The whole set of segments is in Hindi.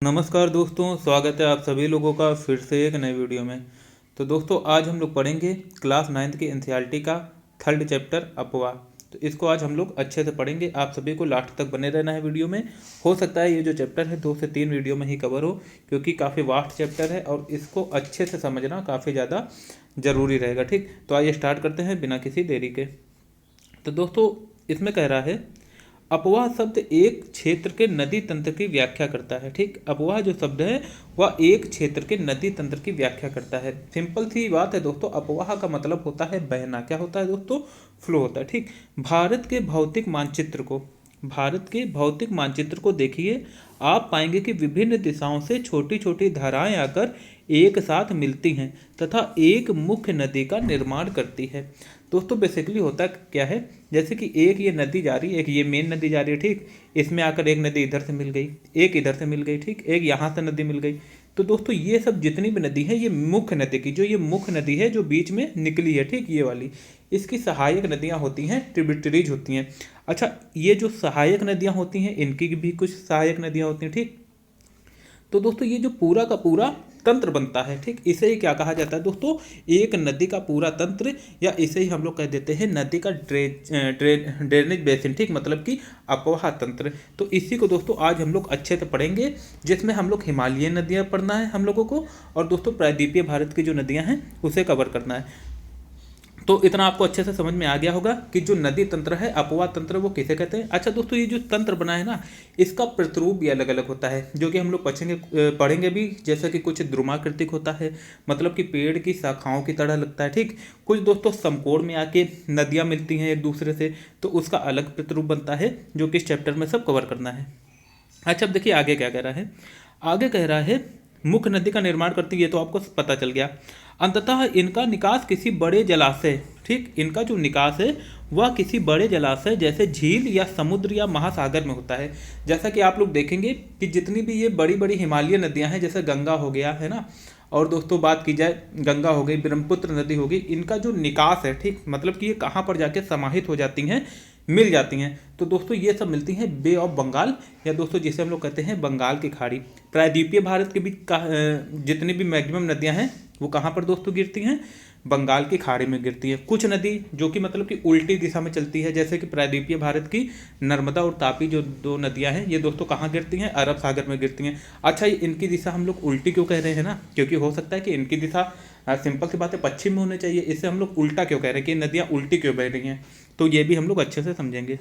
नमस्कार दोस्तों, स्वागत है आप सभी लोगों का फिर से एक नए वीडियो में। तो दोस्तों आज हम लोग पढ़ेंगे क्लास 9th की एनसीईआरटी का थर्ड चैप्टर अपवाह। तो इसको आज हम लोग अच्छे से पढ़ेंगे। आप सभी को लास्ट तक बने रहना है वीडियो में। हो सकता है ये जो चैप्टर है 2 से 3 वीडियो में ही कवर हो, क्योंकि काफ़ी वास्ट चैप्टर है और इसको अच्छे से समझना काफ़ी ज़्यादा ज़रूरी रहेगा। ठीक, तो आइए स्टार्ट करते हैं बिना किसी देरी के। तो दोस्तों इसमें कह रहा है अपवाह शब्द एक क्षेत्र के नदी तंत्र की व्याख्या करता है। ठीक, अपवाह जो शब्द है वह एक क्षेत्र के नदी तंत्र की व्याख्या करता है। सिंपल सी बात है दोस्तों, अपवाह का मतलब होता है बहना। क्या होता है दोस्तों? फ्लो होता है। ठीक, भारत के भौतिक मानचित्र को देखिए, आप पाएंगे कि विभिन्न दिशाओं से छोटी छोटी धाराएं आकर एक साथ मिलती हैं तथा एक मुख्य नदी का निर्माण करती है। दोस्तों बेसिकली होता क्या है, जैसे कि एक ये नदी जा रही है, एक ये मेन नदी जा रही है। ठीक, इसमें आकर एक नदी इधर से मिल गई, एक इधर से मिल गई, ठीक, एक यहाँ से नदी मिल गई। तो दोस्तों ये सब जितनी भी नदी है, ये मुख्य नदी की, जो ये मुख्य नदी है जो बीच में निकली है, ठीक, ये वाली, इसकी सहायक नदियाँ होती हैं, ट्रिब्यूटरीज होती हैं। अच्छा, ये जो सहायक नदियाँ होती हैं इनकी भी कुछ सहायक नदियाँ होती हैं। ठीक, तो दोस्तों ये जो पूरा का पूरा तंत्र बनता है, ठीक, इसे ही क्या कहा जाता है दोस्तों? एक नदी का पूरा तंत्र, या इसे ही हम लोग कह देते हैं नदी का ड्रेनेज बेसिन। ठीक, मतलब कि अपवाह तंत्र। तो इसी को दोस्तों आज हम लोग अच्छे से पढ़ेंगे, जिसमें हम लोग हिमालयी नदियाँ पढ़ना है हम लोगों को, और दोस्तों प्रायद्वीपीय भारत की जो नदियाँ हैं उसे कवर करना है। तो इतना आपको अच्छे से समझ में आ गया होगा कि जो नदी तंत्र है, अपवाह तंत्र, वो किसे कहते हैं। अच्छा दोस्तों, ये जो तंत्र बना है ना, इसका प्रतिरूप भी अलग अलग होता है, जो कि हम लोग पढ़ेंगे भी। जैसे कि कुछ द्रुमाकृतिक होता है, मतलब कि पेड़ की शाखाओं की तरह लगता है। ठीक, कुछ दोस्तों समकोण में आके नदियाँ मिलती हैं एक दूसरे से, तो उसका अलग प्रतिरूप बनता है, जो कि इस चैप्टर में सब कवर करना है। अच्छा अब देखिए आगे क्या कह रहा है। आगे कह रहा है मुख्य नदी का निर्माण करती है, तो आपको पता चल गया। अंततः इनका निकास किसी बड़े जलाशय, ठीक, इनका जो निकास है वह किसी बड़े जलाशय जैसे झील या समुद्र या महासागर में होता है। जैसा कि आप लोग देखेंगे कि जितनी भी ये बड़ी बड़ी हिमालयी नदियां हैं, जैसे गंगा हो गया है ना, और दोस्तों बात की जाए, गंगा हो गई, ब्रह्मपुत्र नदी हो गई, इनका जो निकास है, ठीक, मतलब कि ये कहाँ पर जाके समाहित हो जाती हैं, मिल जाती हैं। तो दोस्तों ये सब मिलती हैं बे ऑफ बंगाल, या दोस्तों जिसे हम लोग कहते हैं बंगाल की खाड़ी। प्रायद्वीपीय भारत के भी जितनी भी मैक्सिमम नदियां हैं वो कहाँ पर दोस्तों गिरती हैं? बंगाल की खाड़ी में गिरती है। कुछ नदी जो कि मतलब कि उल्टी दिशा में चलती है, जैसे कि प्रायद्वीपीय भारत की नर्मदा और तापी जो 2 नदियां हैं, ये दोस्तों कहाँ गिरती हैं? अरब सागर में गिरती हैं। अच्छा, इनकी दिशा हम लोग उल्टी क्यों कह रहे हैं ना, क्योंकि हो सकता है कि इनकी दिशा सिंपल सी बात है पश्चिम में होनी चाहिए, इससे हम लोग उल्टा क्यों कह रहे हैं कि नदियाँ उल्टी क्यों बह रही हैं, तो ये भी हम लोग अच्छे से समझेंगे।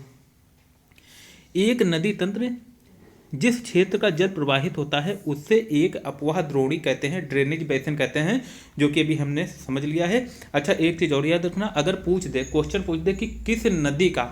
एक नदी तंत्र जिस क्षेत्र का जल प्रवाहित होता है उससे एक अपवाह द्रोणी कहते हैं, ड्रेनेज बेसिन कहते हैं, जो कि अभी हमने समझ लिया है। अच्छा एक चीज़ और याद रखना, अगर क्वेश्चन पूछ दे कि किस नदी का,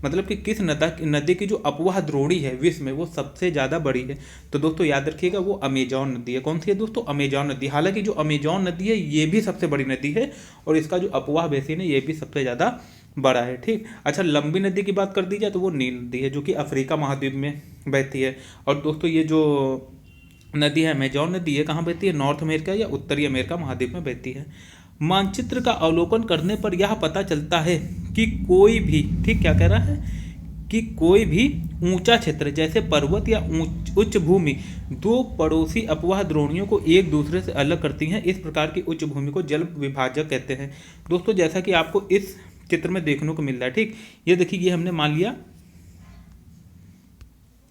मतलब कि किस नदी की जो अपवाह द्रोणी है विश्व में वो सबसे ज़्यादा बड़ी है, तो दोस्तों याद रखिएगा वो अमेजॉन नदी है। कौन सी है दोस्तों? अमेजॉन नदी। हालांकि जो अमेजॉन नदी है ये भी सबसे बड़ी नदी है, और इसका जो अपवाह बेसिन है ये भी सबसे ज़्यादा बड़ा है। ठीक, अच्छा लंबी नदी की बात कर दी जाए तो वो नील नदी है, जो कि अफ्रीका महाद्वीप में बहती है। और दोस्तों ये जो नदी है अमेजॉन नदी, ये कहाँ बहती है? नॉर्थ अमेरिका या उत्तरी अमेरिका महाद्वीप में बहती है। मानचित्र का अवलोकन करने पर यह पता चलता है कि कोई भी, ठीक, क्या कह रहा है कि कोई भी ऊंचा क्षेत्र जैसे पर्वत या उच्च भूमि दो पड़ोसी अपवाह द्रोणियों को एक दूसरे से अलग करती हैं। इस प्रकार की उच्च भूमि को जल विभाजक कहते हैं। दोस्तों जैसा कि आपको इस चित्र में देखने को मिल रहा है, ठीक, ये देखिए, ये हमने मान लिया,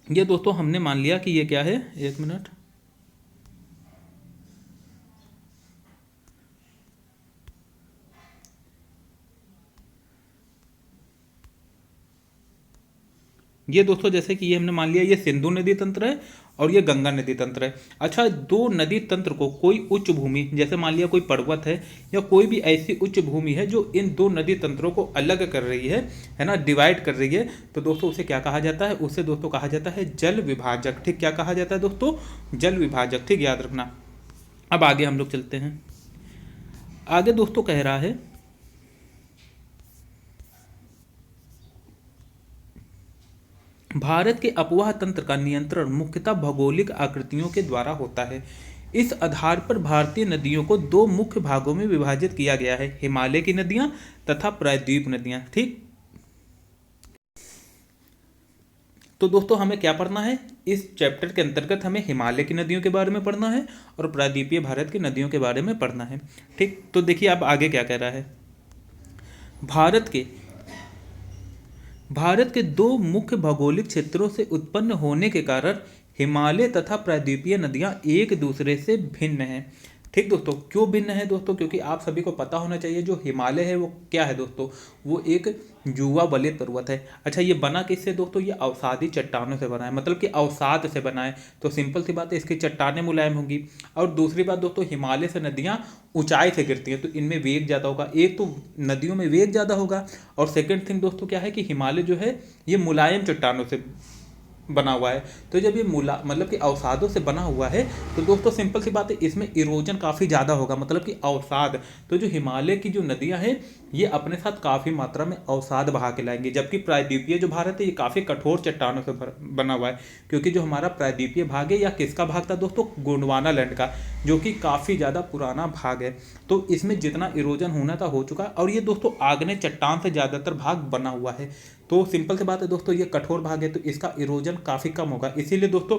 ये दोस्तों हमने मान लिया कि ये क्या है, एक मिनट, ये दोस्तों जैसे कि ये हमने मान लिया ये सिंधु नदी तंत्र है और ये गंगा नदी तंत्र है। अच्छा, दो नदी तंत्र को कोई उच्च भूमि, जैसे मान लिया कोई पर्वत है या कोई भी ऐसी उच्च भूमि है जो इन दो नदी तंत्रों को अलग कर रही है ना, डिवाइड कर रही है, तो दोस्तों उसे क्या कहा जाता है? उसे दोस्तों कहा जाता है जल विभाजक। ठीक, क्या कहा जाता है दोस्तों? जल विभाजक। ठीक, याद रखना। अब आगे हम लोग चलते हैं। आगे दोस्तों कह रहा है भारत के अपवाह तंत्र का नियंत्रण मुख्यतः भौगोलिक आकृतियों के द्वारा होता है। इस आधार पर भारतीय नदियों को 2 मुख्य भागों में विभाजित किया गया है, हिमालय की नदियां तथा प्रायद्वीप नदियां। ठीक, तो दोस्तों हमें क्या पढ़ना है, इस चैप्टर के अंतर्गत हमें हिमालय की नदियों के बारे में पढ़ना है और प्रायद्वीपीय भारत की नदियों के बारे में पढ़ना है। ठीक, तो देखिए अब आगे क्या कह रहा है। भारत के दो मुख्य भौगोलिक क्षेत्रों से उत्पन्न होने के कारण हिमालय तथा प्रायद्वीपीय नदियां एक दूसरे से भिन्न हैं। ठीक दोस्तों, क्यों भिन्न है दोस्तों, क्योंकि आप सभी को पता होना चाहिए जो हिमालय है वो क्या है दोस्तों, वो एक जुवा वलित पर्वत है। अच्छा, ये बना किससे दोस्तों, ये अवसादी चट्टानों से बना है, मतलब कि अवसाद से बना है। तो सिंपल सी बात है, इसकी चट्टानें मुलायम होंगी। और दूसरी बात दोस्तों, हिमालय से नदियाँ ऊंचाई से गिरती हैं तो इनमें वेग ज़्यादा होगा। एक तो नदियों में वेग ज़्यादा होगा, और सेकेंड थिंग दोस्तों क्या है कि हिमालय जो है ये मुलायम चट्टानों से बना हुआ है। तो जब ये मतलब कि अवसादों से बना हुआ है तो दोस्तों सिंपल सी बात है, इसमें इरोजन काफ़ी ज़्यादा होगा, मतलब कि अवसाद। तो जो हिमालय की जो नदियां हैं ये अपने साथ काफ़ी मात्रा में अवसाद बहा के लाएंगे, जबकि प्रायद्वीपीय जो भारत है ये काफ़ी कठोर चट्टानों से बना हुआ है। क्योंकि जो हमारा प्रायद्वीपीय भाग है या किसका भाग था दोस्तों, गोंडवाना लैंड का, जो कि काफ़ी ज़्यादा पुराना भाग है। तो इसमें जितना इरोजन होना था हो चुका है, और ये दोस्तों आग्नेय चट्टान से ज़्यादातर भाग बना हुआ है। तो सिंपल सी बात है दोस्तों, ये कठोर भाग है तो इसका इरोजन काफ़ी कम होगा। इसीलिए दोस्तों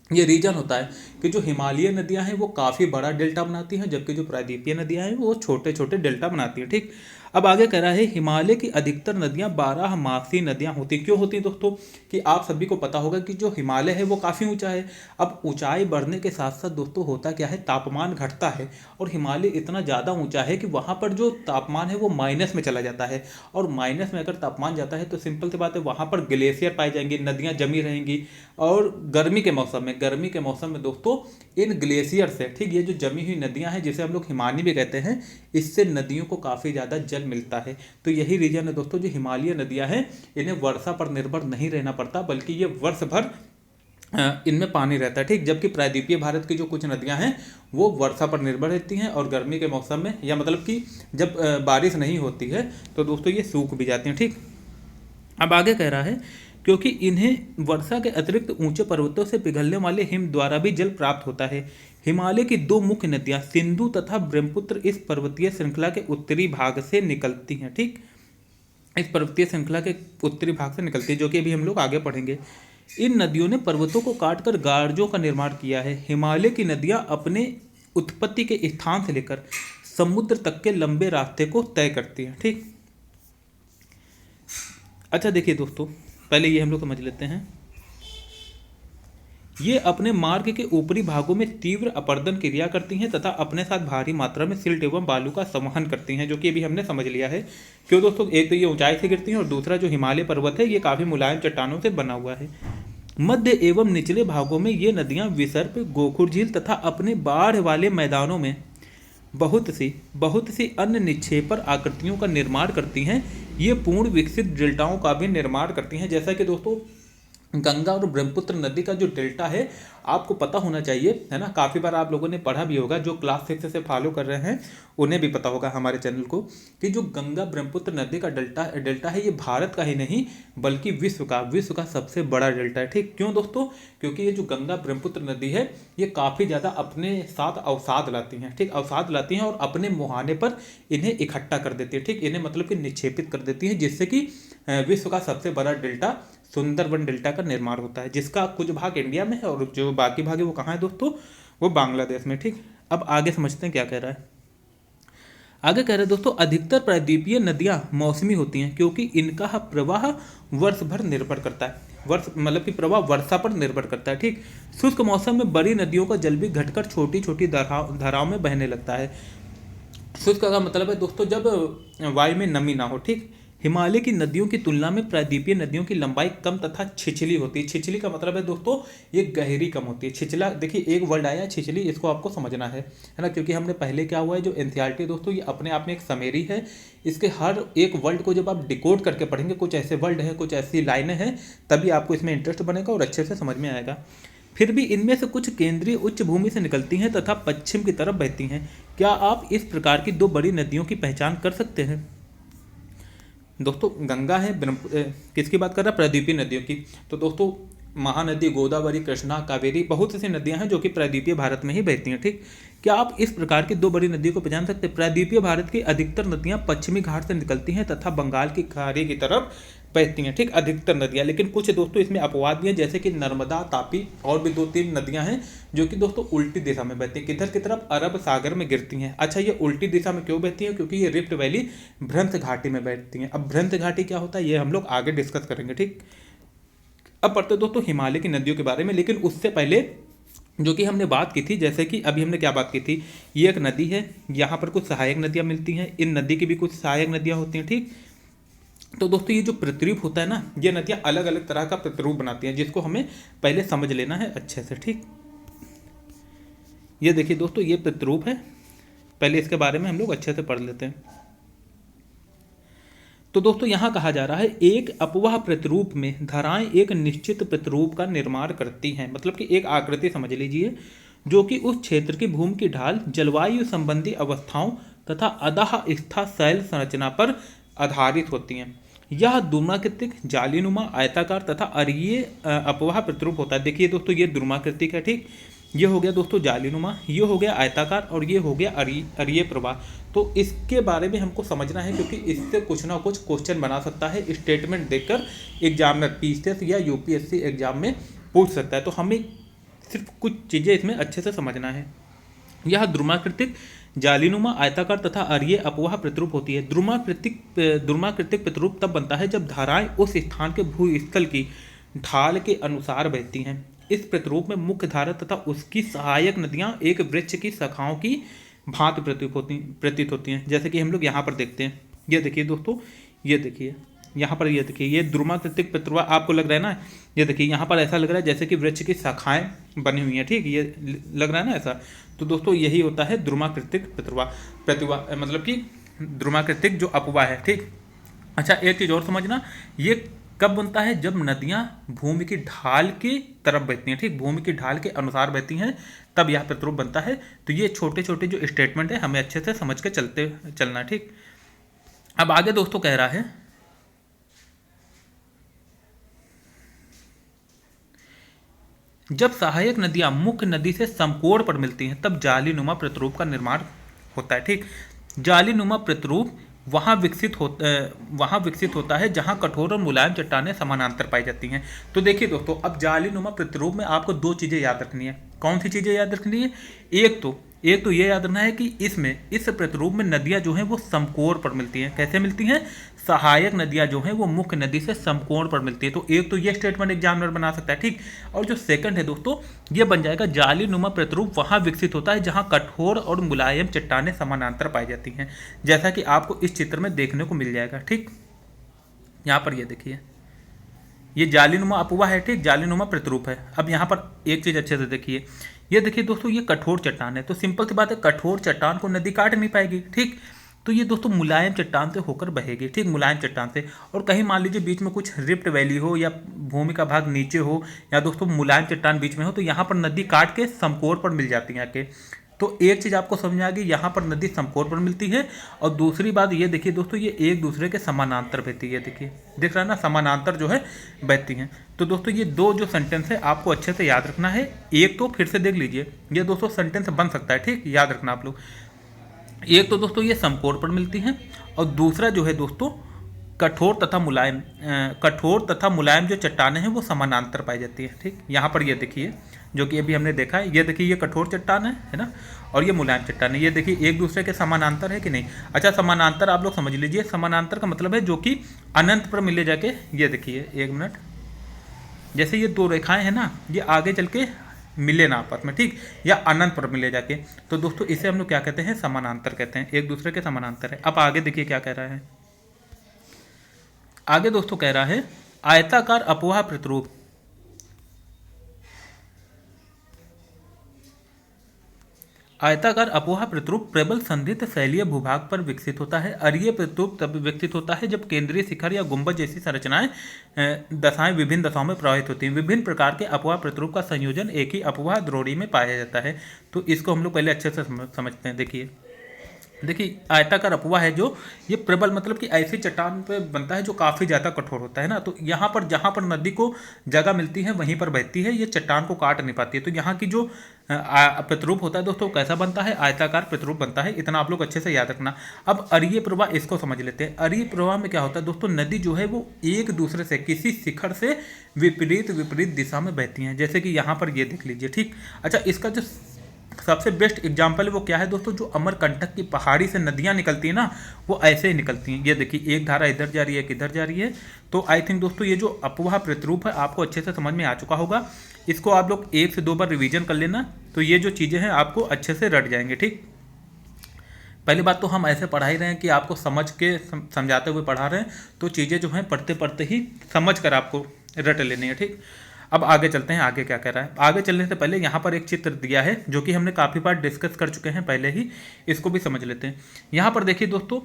ये रीजन होता है कि जो हिमालयी नदियां हैं वो काफ़ी बड़ा डेल्टा बनाती हैं, जबकि जो प्रायद्वीपीय नदियां हैं वो छोटे छोटे डेल्टा बनाती हैं। ठीक, अब आगे कह रहा है हिमालय की अधिकतर नदियां 12 मासी नदियां होती, क्यों होती हैं दोस्तों, कि आप सभी को पता होगा कि जो हिमालय है वो काफ़ी ऊंचा है। अब ऊंचाई बढ़ने के साथ साथ दोस्तों होता क्या है, तापमान घटता है, और हिमालय इतना ज़्यादा ऊंचा है कि वहाँ पर जो तापमान है वो माइनस में चला जाता है। और माइनस में अगर तापमान जाता है तो सिंपल सी बात है वहाँ पर ग्लेशियर पाए जाएंगे, नदियाँ जमी रहेंगी। और गर्मी के मौसम में दोस्तों इन ग्लेशियर से, ठीक, ये जो जमी हुई नदियाँ हैं जिसे हम लोग हिमानी भी कहते हैं, इससे नदियों को काफ़ी ज़्यादा जल मिलता है। तो यही रीजन है दोस्तों, जो हिमालयी नदियाँ हैं इन्हें वर्षा पर निर्भर नहीं रहना पड़ता, बल्कि ये वर्ष भर इनमें पानी रहता है। ठीक, जबकि प्रायद्वीपीय भारत की जो कुछ नदियां हैं वो वर्षा पर निर्भर रहती हैं, और गर्मी के मौसम में या मतलब कि जब बारिश नहीं होती है तो दोस्तों ये सूख भी जाती हैं। ठीक, अब आगे कह रहा है क्योंकि इन्हें वर्षा के अतिरिक्त ऊंचे पर्वतों से पिघलने वाले हिम द्वारा भी जल प्राप्त होता है। हिमालय की दो मुख्य नदियां सिंधु तथा ब्रह्मपुत्र इस पर्वतीय श्रृंखला के उत्तरी भाग से निकलती हैं। ठीक, इस पर्वतीय श्रृंखला के उत्तरी भाग से निकलती है, जो कि अभी हम लोग आगे पढ़ेंगे। इन नदियों ने पर्वतों को काटकर गार्जों का निर्माण किया है। हिमालय की नदियां अपने उत्पत्ति के स्थान से लेकर समुद्र तक के लंबे रास्ते को तय करती हैं। ठीक, अच्छा देखिए दोस्तों, पहले ये हम लोग समझ लेते हैं। ये अपने मार्ग के ऊपरी भागों में तीव्र अपरदन क्रिया करती हैं तथा अपने साथ भारी मात्रा में सिल्ट एवं बालू का संवहन करती हैं, जो कि अभी हमने समझ लिया है। क्यों दोस्तों, एक तो ये ऊंचाई से गिरती हैं, और दूसरा जो हिमालय पर्वत है ये काफ़ी मुलायम चट्टानों से बना हुआ है। मध्य एवं निचले भागों में ये नदियाँ विसर्प, गोखुर झील तथा अपने बाढ़ वाले मैदानों में बहुत सी अन्य निक्षेपर आकृतियों का निर्माण करती हैं। ये पूर्ण विकसित डेल्टाओं का भी निर्माण करती हैं। जैसा कि दोस्तों गंगा और ब्रह्मपुत्र नदी का जो डेल्टा है आपको पता होना चाहिए, है ना, काफ़ी बार आप लोगों ने पढ़ा भी होगा, जो क्लास 6 से फॉलो कर रहे हैं उन्हें भी पता होगा हमारे चैनल को, कि जो गंगा ब्रह्मपुत्र नदी का डेल्टा है ये भारत का ही नहीं बल्कि विश्व का सबसे बड़ा डेल्टा है। ठीक, क्यों दोस्तों, क्योंकि ये जो गंगा ब्रह्मपुत्र नदी है ये काफ़ी ज़्यादा अपने साथ अवसाद लाती हैं। ठीक, अवसाद लाती हैं और अपने मुहाने पर इन्हें इकट्ठा कर देती है। ठीक, इन्हें मतलब कि निक्षेपित कर देती हैं, जिससे कि विश्व का सबसे बड़ा डेल्टा सुंदरबन डेल्टा का निर्माण होता है, जिसका कुछ भाग इंडिया में है और जो बाकी भाग है वो कहाँ है दोस्तों, वो बांग्लादेश में। ठीक, अब आगे समझते हैं क्या कह रहा है। आगे कह रहे हैं दोस्तों, अधिकतर प्रायद्वीपीय नदियाँ मौसमी होती हैं क्योंकि इनका प्रवाह वर्ष भर निर्भर करता है, मतलब कि प्रवाह वर्षा पर निर्भर करता है। ठीक, शुष्क मौसम में बड़ी नदियों का जल भी घटकर छोटी छोटी धाराओं में बहने लगता है। शुष्क का मतलब है दोस्तों जब वायु में नमी ना हो। ठीक, हिमालय की नदियों की तुलना में प्रायद्वीपीय नदियों की लंबाई कम तथा छिछली होती है। छिछली का मतलब है दोस्तों ये गहरी कम होती है। छिछला, देखिए एक वर्ड आया छिछली, इसको आपको समझना है ना, क्योंकि हमने पहले क्या हुआ है, जो एनसीईआरटी दोस्तों ये अपने आप में एक समरी है। इसके हर एक वर्ड को जब आप डिकोड करके पढ़ेंगे, कुछ ऐसे वर्ड हैं, कुछ ऐसी लाइनें हैं, तभी आपको इसमें इंटरेस्ट बनेगा और अच्छे से समझ में आएगा। फिर भी इनमें से कुछ केंद्रीय उच्च भूमि से निकलती हैं तथा पश्चिम की तरफ बहती हैं। क्या आप इस प्रकार की दो बड़ी नदियों की पहचान कर सकते हैं? दोस्तों गंगा है, किसकी बात कर रहा है, प्रायद्वीपीय नदियों की। तो दोस्तों महानदी गोदावरी, कृष्णा, कावेरी, बहुत सी नदियां हैं जो कि प्रायद्वीपीय भारत में ही बहती हैं। ठीक, क्या आप इस प्रकार की दो बड़ी नदियों को पहचान सकते हैं? प्रायद्वीपीय भारत की अधिकतर नदियां पश्चिमी घाट से निकलती हैं तथा बंगाल की खाड़ी की तरफ बहती हैं, ठीक, अधिकतर नदियाँ। लेकिन कुछ दोस्तों इसमें अपवाद भी हैं, जैसे कि नर्मदा, तापी और भी 2-3 नदियाँ हैं जो कि दोस्तों उल्टी दिशा में बहती हैं, किधर की तरफ, अरब सागर में गिरती हैं। अच्छा, ये उल्टी दिशा में क्यों बहती हैं? क्योंकि ये रिफ्ट वैली भ्रंश घाटी में बहती हैं। अब भ्रंश घाटी क्या होता है ये हम लोग आगे डिस्कस करेंगे, ठीक। अब पढ़ते दोस्तों हिमालय की नदियों के बारे में, लेकिन उससे पहले जो कि हमने बात की थी, जैसे कि अभी हमने क्या बात की थी, ये एक नदी है, यहाँ पर कुछ सहायक नदियाँ मिलती हैं, इन नदी की भी कुछ सहायक नदियाँ होती हैं, ठीक। तो दोस्तों ये जो प्रतिरूप होता है ना, ये नदियाँ अलग अलग तरह का प्रतिरूप बनाती हैं, जिसको हमें पहले समझ लेना है अच्छे से, ठीक। ये देखिए दोस्तों, ये प्रतिरूप है, पहले इसके बारे में हम लोग अच्छे से पढ़ लेते हैं। तो दोस्तों यहाँ कहा जा रहा है, एक अपवाह प्रतिरूप में धाराएं एक निश्चित प्रतिरूप का निर्माण करती हैं, मतलब कि एक आकृति समझ लीजिए जो कि उस क्षेत्र की भूमि की ढाल, जलवायु संबंधी अवस्थाओं तथा अधः स्था शैल संरचना पर आधारित होती हैं। यह द्रुमाकृतिक, जालीनुमा, आयताकार तथा अरीय अपवाह प्रतिरूप होता है। देखिए दोस्तों, ये द्रुमाकृतिक है, ठीक, ये हो गया दोस्तों जालीनुमा, ये हो गया आयताकार और ये हो गया अरीय प्रवाह। तो इसके बारे में हमको समझना है, क्योंकि इससे कुछ ना कुछ क्वेश्चन बना सकता है, स्टेटमेंट देकर एग्जामिनर पीसीएस या यूपीएससी एग्जाम में पूछ सकता है। तो हमें सिर्फ कुछ चीज़ें इसमें अच्छे से समझना है। यह द्रुमाकृतिक, जालीनुमा, आयताकार तथा अरीय अपवाह प्रतिरूप होती है। द्रुमाकृतिक प्रतिरूप तब बनता है जब धाराएं उस स्थान के भूस्थल की ढाल के अनुसार बहती हैं। इस प्रतिरूप में मुख्य धारा तथा उसकी सहायक नदियां एक वृक्ष की शाखाओं की भांति प्रतीत होती हैं, जैसे कि हम लोग यहाँ पर देखते हैं। ये देखिए दोस्तों, ये देखिए यहाँ पर, ये देखिए, ये द्रुमाकृतिक प्रतिरूप आपको लग रहा है ना, ये देखिए यहाँ पर ऐसा लग रहा है जैसे कि वृक्ष की शाखाएं बनी हुई हैं, ठीक, ये लग रहा है ना ऐसा। तो दोस्तों यही होता है द्रुमाकृतिक प्रतिरूप, मतलब कि द्रुमाकृतिक जो अपवाह है, ठीक। अच्छा, एक चीज़ और समझना, ये कब बनता है? जब नदियाँ भूमि की ढाल की तरफ बहती हैं, ठीक, भूमि की ढाल के अनुसार बहती हैं, तब यह प्रतिरूप बनता है। तो ये छोटे छोटे जो स्टेटमेंट है हमें अच्छे से समझ के चलना, ठीक। अब आगे दोस्तों कह रहा है, जब सहायक नदियां मुख्य नदी से समकोण पर मिलती हैं तब जालीनुमा प्रतिरूप का निर्माण होता है, ठीक। जालीनुमा प्रतिरूप वहाँ विकसित होता है जहाँ कठोर और मुलायम चट्टानें समानांतर पाई जाती हैं। तो देखिए दोस्तों, अब जालीनुमा प्रतिरूप में आपको 2 चीज़ें याद रखनी है। कौन सी चीज़ें याद रखनी है? एक तो ये याद रखना है कि इस प्रतिरूप में नदियाँ जो हैं वो समकोण पर मिलती हैं। कैसे मिलती हैं? सहायक नदियाँ जो हैं वो मुख्य नदी से समकोण पर मिलती है। तो एक तो ये स्टेटमेंट एग्जामिनर बना सकता है, ठीक। और जो सेकंड है दोस्तों, ये बन जाएगा, जालीनुमा प्रतिरूप वहाँ विकसित होता है जहाँ कठोर और मुलायम चट्टानें समानांतर पाई जाती हैं, जैसा कि आपको इस चित्र में देखने को मिल जाएगा, ठीक। यहाँ पर ये देखिए, ये जालीनुमा अपवाह है, ठीक, जालीनुमा प्रतिरूप है। अब यहाँ पर एक चीज़ अच्छे से देखिए, ये देखिए दोस्तों, ये कठोर चट्टान है। तो सिंपल सी बात है, कठोर चट्टान को नदी काट नहीं पाएगी, ठीक। तो ये दोस्तों मुलायम चट्टान से होकर बहेगी, ठीक, मुलायम चट्टान से। और कहीं मान लीजिए बीच में कुछ रिफ्ट वैली हो या भूमि का भाग नीचे हो, या दोस्तों मुलायम चट्टान बीच में हो, तो यहाँ पर नदी काट के समकोण पर मिल जाती है आके। तो एक चीज़ आपको समझ में आ गई, यहाँ पर नदी समकोण पर मिलती है। और दूसरी बात ये देखिए दोस्तों, ये एक दूसरे के समानांतर बहती है। देखिए, दिख रहा है ना, समानांतर जो है बहती हैं। तो दोस्तों ये 2 जो सेंटेंस है आपको अच्छे से याद रखना है। एक तो फिर से देख लीजिए, ये दोस्तों सेंटेंस बन सकता है, ठीक, याद रखना आप लोग। एक तो दोस्तों ये समकोण पर मिलती हैं, और दूसरा जो है दोस्तों कठोर तथा मुलायम जो चट्टानें हैं वो समानांतर पाई जाती है, ठीक। यहाँ पर ये देखिए, जो कि अभी हमने देखा है, ये देखिए, ये कठोर चट्टान है ना, और ये मुलायम चट्टान है। ये देखिए एक दूसरे के समानांतर है कि नहीं? अच्छा, समानांतर आप लोग समझ लीजिए, समानांतर का मतलब है जो कि अनंत पर मिले जाके। ये देखिए, एक मिनट, जैसे ये 2 रेखाएं हैं ना, ये आगे चल के मिले ना आपस में, ठीक, या अनंत पर मिले जाके। तो दोस्तों इसे हम लोग क्या कहते हैं? समानांतर कहते हैं, एक दूसरे के समानांतर है। अब आगे देखिए क्या कह रहा है, आगे दोस्तों कह रहा है, आयताकार अपवाह प्रतिरूप। आयताकार अपवाह प्रतिरूप प्रबल संधित शैलीय भूभाग पर विकसित होता है। अरीय प्रतिरूप तब विकसित होता है जब केंद्रीय शिखर या गुंबद जैसी संरचनाएं दशाएं विभिन्न दशाओं में प्रभावित होती हैं। विभिन्न प्रकार के अपवाह प्रतिरूप का संयोजन एक ही अपवाह द्रोणी में पाया जाता है। तो इसको हम लोग पहले अच्छे से समझते हैं। देखिए, देखिए आयताकार अपुआ है जो, ये प्रबल मतलब कि ऐसी चट्टान पे बनता है जो काफ़ी ज़्यादा कठोर होता है ना। तो यहाँ पर जहाँ पर नदी को जगह मिलती है वहीं पर बहती है, ये चट्टान को काट नहीं पाती है। तो यहाँ की जो प्रतिरूप होता है दोस्तों कैसा बनता है, आयताकार प्रतिरूप बनता है। इतना आप लोग अच्छे से याद रखना। अब अरीय प्रवाह इसको समझ लेते हैं। अरीय प्रवाह में क्या होता है दोस्तों, नदी जो है वो एक दूसरे से किसी शिखर से विपरीत विपरीत दिशा में बहती हैं, जैसे कि यहाँ पर ये देख लीजिए। ठीक, अच्छा इसका जो सबसे बेस्ट एग्जाम्पल वो क्या है दोस्तों, जो अमरकंटक की पहाड़ी से नदियाँ निकलती हैं ना, वो ऐसे ही निकलती हैं। ये देखिए एक धारा इधर जा रही है, एक इधर जा रही है। तो आई थिंक दोस्तों ये जो अपोहा प्रतिरूप है आपको अच्छे से समझ में आ चुका होगा। इसको आप लोग 1 से 2 बार रिवीजन कर लेना, तो ये जो चीज़ें हैं आपको अच्छे से रट जाएंगे। ठीक, पहली बात तो हम ऐसे पढ़ा ही रहे हैं कि आपको समझ के समझाते हुए पढ़ा रहे हैं, तो चीज़ें जो हैं पढ़ते पढ़ते ही समझ कर आपको रट लेनी है। ठीक, अब आगे चलते हैं, आगे क्या कह रहा है। आगे चलने से पहले यहाँ पर एक चित्र दिया है जो कि हमने काफ़ी बार डिस्कस कर चुके हैं पहले ही, इसको भी समझ लेते हैं। यहाँ पर देखिए दोस्तों,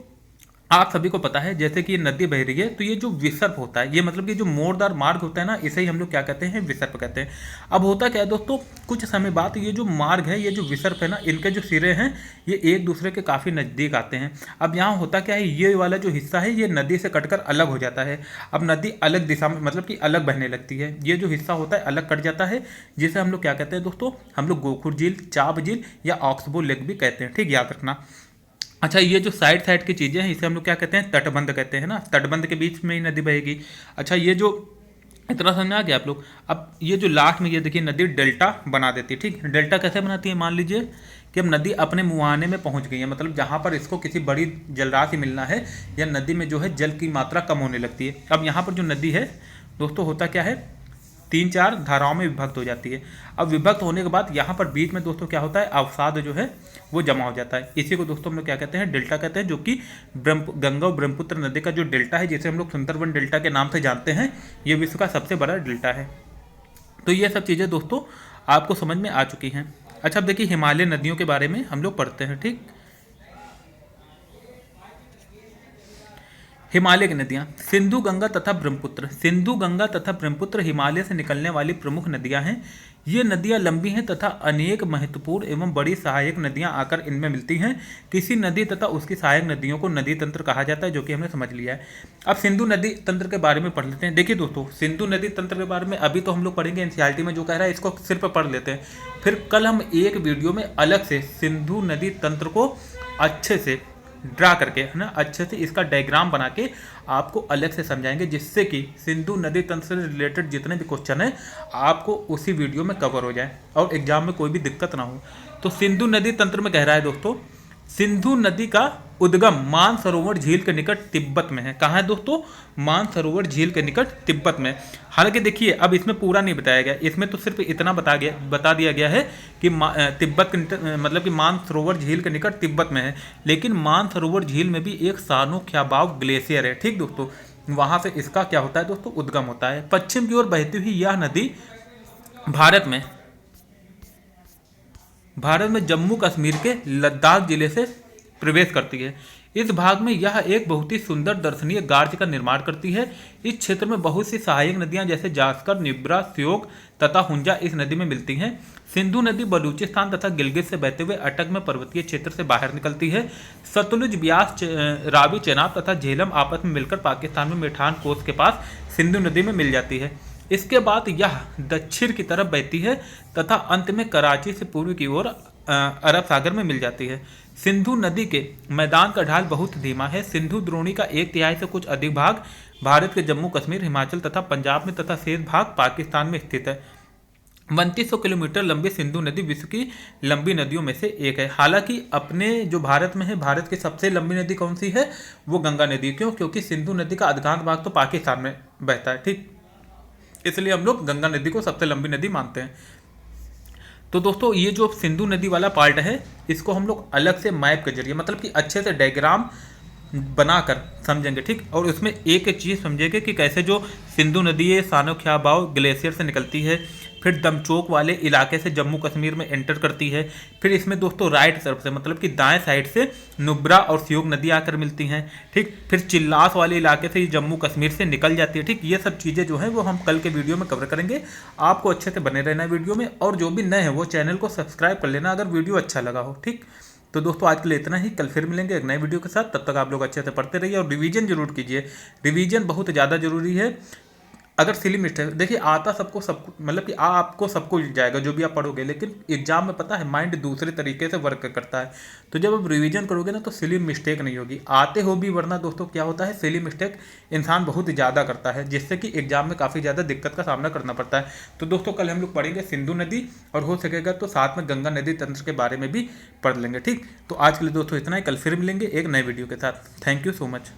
आप सभी को पता है जैसे कि ये नदी बह रही है, तो ये जो विसर्प होता है, ये मतलब कि जो मोड़दार मार्ग होता है ना, इसे ही हम लोग क्या कहते हैं, विसर्प कहते हैं। अब होता क्या है दोस्तों, कुछ समय बाद ये जो मार्ग है, ये जो विसर्प है ना, इनके जो सिरे हैं ये एक दूसरे के काफ़ी नज़दीक आते हैं। अब यहाँ होता क्या है, ये वाला जो हिस्सा है ये नदी से कटकर अलग हो जाता है। अब नदी अलग दिशा में मतलब कि अलग बहने लगती है। ये जो हिस्सा होता है अलग कट जाता है, जिसे हम लोग क्या कहते हैं दोस्तों, हम लोग गोखुर झील, चाप झील या ऑक्सबो लेक भी कहते हैं। ठीक, याद रखना। अच्छा ये जो साइड साइड की चीज़ें हैं इसे हम लोग क्या कहते हैं, तटबंध कहते हैं ना। तटबंध के बीच में ही नदी बहेगी। अच्छा ये जो इतना समझ में आ गया आप लोग। अब ये जो लास्ट में ये देखिए नदी डेल्टा बना देती है। ठीक, डेल्टा कैसे बनाती है, मान लीजिए कि अब नदी अपने मुहाने में पहुंच गई है, मतलब जहाँ पर इसको किसी बड़ी जलराशि मिलना है या नदी में जो है जल की मात्रा कम होने लगती है। अब यहाँ पर जो नदी है दोस्तों होता क्या है, 3-4 धाराओं में विभक्त हो जाती है। अब विभक्त होने के बाद यहाँ पर बीच में दोस्तों क्या होता है, अवसाद जो है वो जमा हो जाता है। इसी को दोस्तों हम लोग क्या कहते हैं, डेल्टा कहते हैं, जो कि गंगा और ब्रह्मपुत्र नदी का जो डेल्टा है, जिसे हम लोग सुंदरबन डेल्टा के नाम से जानते हैं, ये विश्व का सबसे बड़ा डेल्टा है। तो ये सब चीज़ें दोस्तों आपको समझ में आ चुकी हैं। अच्छा अब देखिए हिमालय नदियों के बारे में हम लोग पढ़ते हैं। ठीक, हिमालय की नदियाँ, सिंधु गंगा तथा ब्रह्मपुत्र। सिंधु गंगा तथा ब्रह्मपुत्र हिमालय से निकलने वाली प्रमुख नदियाँ हैं। ये नदियाँ लंबी हैं तथा अनेक महत्वपूर्ण एवं बड़ी सहायक नदियाँ आकर इनमें मिलती हैं। किसी नदी तथा उसकी सहायक नदियों को नदी तंत्र कहा जाता है, जो कि हमने समझ लिया है। अब सिंधु नदी तंत्र के बारे में पढ़ लेते हैं। देखिए दोस्तों, सिंधु नदी तंत्र के बारे में अभी तो हम लोग पढ़ेंगे, एनसीईआरटी में जो कह रहा है इसको सिर्फ पढ़ लेते हैं। फिर कल हम एक वीडियो में अलग से सिंधु नदी तंत्र को अच्छे से ड्रा करके, है ना, अच्छे से इसका डायग्राम बना के आपको अलग से समझाएंगे, जिससे कि सिंधु नदी तंत्र से रिलेटेड जितने भी क्वेश्चन हैं आपको उसी वीडियो में कवर हो जाए और एग्जाम में कोई भी दिक्कत ना हो। तो सिंधु नदी तंत्र में कह रहा है दोस्तों, सिंधु नदी का उद्गम मानसरोवर झील के निकट तिब्बत में है। कहाँ है दोस्तों, मानसरोवर झील के निकट तिब्बत में। हालांकि देखिए अब इसमें पूरा नहीं बताया गया, इसमें तो सिर्फ इतना बता दिया गया है कि तिब्बत के मतलब कि मानसरोवर झील के निकट तिब्बत में है। लेकिन मानसरोवर झील में भी एक सानो ख्याबाव ग्लेशियर है। ठीक दोस्तों, वहाँ से इसका क्या होता है दोस्तों, उद्गम होता है। पश्चिम की ओर बहती हुई यह नदी भारत में जम्मू कश्मीर के लद्दाख जिले से प्रवेश करती है। इस भाग में यह एक बहुत ही सुंदर दर्शनीय गार्ज का निर्माण करती है। इस क्षेत्र में बहुत सी सहायक नदियां जैसे जास्कर, निब्रा, श्योक तथा हुंजा इस नदी में मिलती हैं। सिंधु नदी बलूचिस्तान तथा गिलगित से बहते हुए अटक में पर्वतीय क्षेत्र से बाहर निकलती है। सतलुज, ब्यास, रावी, चेनाब तथा झेलम आपस में मिलकर पाकिस्तान में मिठान कोस के पास सिंधु नदी में मिल जाती है। इसके बाद यह दक्षिण की तरफ बहती है तथा अंत में कराची से पूर्व की ओर अरब सागर में मिल जाती है। सिंधु नदी के मैदान का ढाल बहुत धीमा है। सिंधु द्रोणी का 1/3 से कुछ अधिक भाग भारत के जम्मू कश्मीर, हिमाचल तथा पंजाब में तथा शेष भाग पाकिस्तान में स्थित है। 3200 किलोमीटर लंबी सिंधु नदी विश्व की लंबी नदियों में से एक है। हालांकि अपने जो भारत में है, भारत की सबसे लंबी नदी कौन सी है, वो गंगा नदी। क्यों, क्योंकि सिंधु नदी का अधिकांश भाग तो पाकिस्तान में बहता है। ठीक, इसलिए हम लोग गंगा नदी को सबसे लंबी नदी मानते हैं। तो दोस्तों ये जो सिंधु नदी वाला पार्ट है, इसको हम लोग अलग से मैप के जरिए मतलब कि अच्छे से डायग्राम बनाकर समझेंगे। ठीक, और उसमें एक एक चीज़ समझेंगे कि कैसे जो सिंधु नदी है सानो ख्याबाव ग्लेशियर से निकलती है, फिर दमचोक वाले इलाके से जम्मू कश्मीर में एंटर करती है, फिर इसमें दोस्तों राइट तरफ से मतलब कि दाएं साइड से नुब्रा और श्योक नदी आकर मिलती हैं। ठीक, फिर चिल्लास वाले इलाके से ये जम्मू कश्मीर से निकल जाती है। ठीक, ये सब चीज़ें जो हैं वो हम कल के वीडियो में कवर करेंगे। आपको अच्छे से बने रहना वीडियो में, और जो भी नए हैं वो चैनल को सब्सक्राइब कर लेना अगर वीडियो अच्छा लगा हो। ठीक, तो दोस्तों आज के लिए इतना ही, कल फिर मिलेंगे एक नए वीडियो के साथ। तब तक आप लोग अच्छे से पढ़ते रहिए और रिवीजन जरूर कीजिए। रिवीजन बहुत ज़्यादा जरूरी है। अगर सिली मिस्टेक, देखिए आता सबको, सब मतलब कि आपको सबको जाएगा जो भी आप पढ़ोगे, लेकिन एग्जाम में पता है माइंड दूसरे तरीके से वर्क करता है। तो जब आप रिवीजन करोगे ना तो सिली मिस्टेक नहीं होगी, आते हो भी, वरना दोस्तों क्या होता है सिली मिस्टेक इंसान बहुत ज़्यादा करता है, जिससे कि एग्जाम में काफ़ी ज़्यादा दिक्कत का सामना करना पड़ता है। तो दोस्तों कल हम लोग पढ़ेंगे सिंधु नदी, और हो सकेगा तो साथ में गंगा नदी तंत्र के बारे में भी पढ़ लेंगे। ठीक, तो आज के लिए दोस्तों इतना ही, कल फिर मिलेंगे एक नए वीडियो के साथ। Thank you so much.